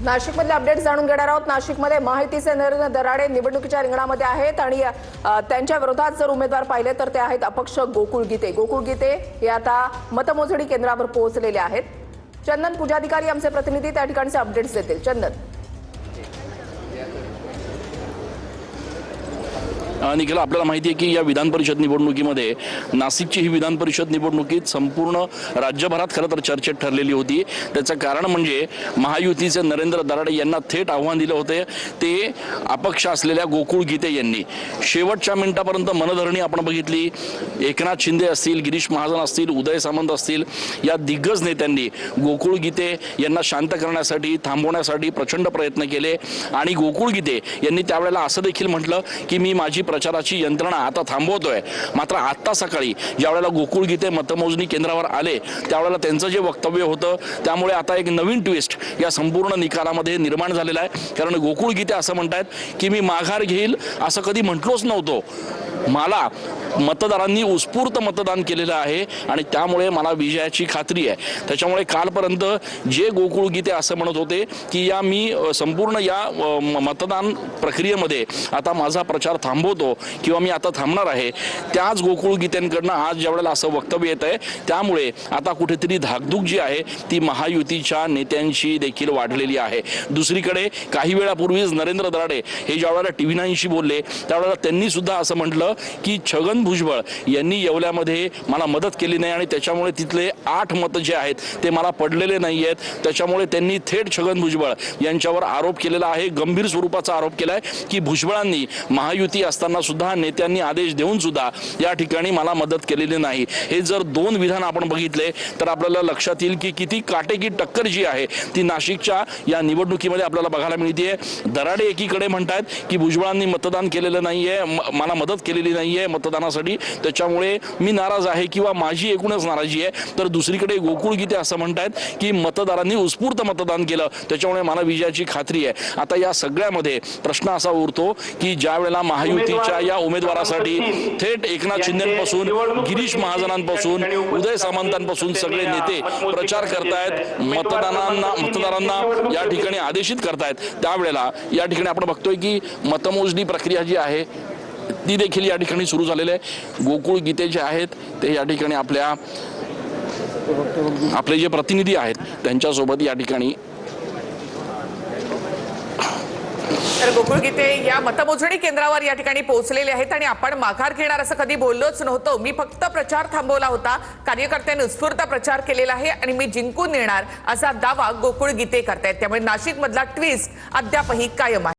नाशिकमधले updates जाणून घेणार आहोत। नाशिकमध्ये महायुतीचे नरेंद्र दराडे निवडणुकीच्या रिंगणामध्ये आहेत आणि त्यांच्या विरोधात जर उमेदवार पाहिले तर ते आहेत अपक्ष गोकुळ गीते। गोकुळ गीते हे आता मतमोजणी केंद्रावर पोहोचलेले आहेत। चंदन पूजाधिकारी आमचे प्रतिनिधी त्या ठिकाणचे अपडेट्स देतील। चंदन, निखिल, आपल्याला माहिती आहे की या विधान परिषद निवडणुकीमध्ये नाशिकची ही विधान परिषद निवडणुकीत संपूर्ण राज्यभरात खरं तर चर्चेत ठरलेली होती। त्याचं कारण म्हणजे महायुतीचे नरेंद्र दराडे यांना थेट आव्हान दिलं होते ते अपक्ष असलेल्या गोकुळ गीते यांनी। शेवटच्या मिनिटापर्यंत मनधरणी आपण बघितली। एकनाथ शिंदे असतील, गिरीश महाजन असतील, उदय सामंत असतील, या दिग्गज नेत्यांनी गोकुळ गीते यांना शांत करण्यासाठी, थांबवण्यासाठी प्रचंड प्रयत्न केले आणि गोकुळ गीते यांनी त्यावेळेला असं देखील म्हटलं की मी माझी प्रचाराची यंत्रणा आता थांबवतोय। मात्र आता सकाळी ज्यावेळेला गोकुळ गीते मतमोजणी केंद्रावर आले त्यावेळेला त्यांचं जे वक्तव्य होतं त्यामुळे आता एक नवीन ट्विस्ट या संपूर्ण निकालामध्ये निर्माण झालेला आहे। कारण गोकुळ गीते असं म्हणतात की मी माघार घेईल, असं कधी म्हटलोच नव्हतो। मला मतदारांनी उत्स्फूर्त मतदान केलेलं आहे आणि त्यामुळे मला विजयाची खात्री आहे। त्याच्यामुळे कालपर्यंत जे गोकुळ गीते असं म्हणत होते की या मी संपूर्ण या मतदान प्रक्रियेमध्ये आता माझा प्रचार थांबवतो किंवा मी आता थांबणार आहे, त्याच गोकुळ गीतेंकडनं आज ज्यावेळेला असं वक्तव्य येत आहे त्यामुळे आता कुठेतरी धाकधूक जी आहे ती महायुतीच्या नेत्यांशी देखील वाढलेली आहे। दुसरीकडे काही वेळापूर्वीच नरेंद्र दराडे हे ज्यावेळेला TV9शी बोलले त्यावेळेला त्यांनी सुद्धा असं म्हटलं की छगन भुजबळ यांनी येवल्यामध्ये मला मदत केली नाही आणि त्याच्यामुळे तिथले 8 मतं जे आहेत ते मला पडलेले नाही आहेत। त्याच्यामुळे त्यांनी थेट छगन भुजबळ यांच्यावर आरोप केलेला आहे, गंभीर स्वरूपाचा आरोप केलाय की भुजबळांनी महायुती असताना सुद्धा नेत्यांनी आदेश देऊन सुद्धा या ठिकाणी मला मदत केलेली नाही। हे जर दोन विधान आपण बघितले तर आपल्याला लक्षात येईल की किती काटेकी टक्कर जी आहे ती नाशिकच्या या निवडणुकीमध्ये आपल्याला बघायला मिळते। दराडे एकीकडे म्हणतात की भुजबळांनी मतदान केलेलं नाहीये, मला मदत केलेली नाहीये मतदानासाठी, त्याच्यामुळे मी नाराज आहे किंवा माझी एकूणच नाराजी आहे। तर दुसरीकडे गोकुळ गीते असं म्हणतात की मतदारांनी उत्स्फूर्त मतदान केलं त्याच्यामुळे मला विजयाची खात्री आहे। आता या सगळ्यामध्ये प्रश्न असा उरतो की ज्या वेळेला महायुतीच्या या उमेदवारासाठी थेट एकनाथ शिंदेपासून, गिरीश महाजनांपासून, उदय सामंतांपासून सगळे नेते प्रचार करतायत, मतदारांना या ठिकाणी आदेशित करतायत, त्यावेळेला या ठिकाणी आपण बघतोय की मतमोजणी प्रक्रिया जी आहे ती देखील या ठिकाणी सुरू झालेली आहे। गोकुळ गीते जे आहेत ते या ठिकाणी आपले जे प्रतिनिधी आहेत त्यांच्यासोबत या ठिकाणी तर गोकुळ गीते या मतमोजणी केंद्रावर या ठिकाणी पोहोचलेले आहेत आणि आपण माघार घेणार असं कधी बोललोच नव्हतो। मी फक्त प्रचार थांबवला होता, कार्यकर्त्यांनी उत्स्फूर्त प्रचार केलेला आहे आणि मी जिंकून येणार असा दावा गोकुळ गीते करतायत। त्यामुळे नाशिक मधला ट्विस्ट अद्यापही कायम आहे।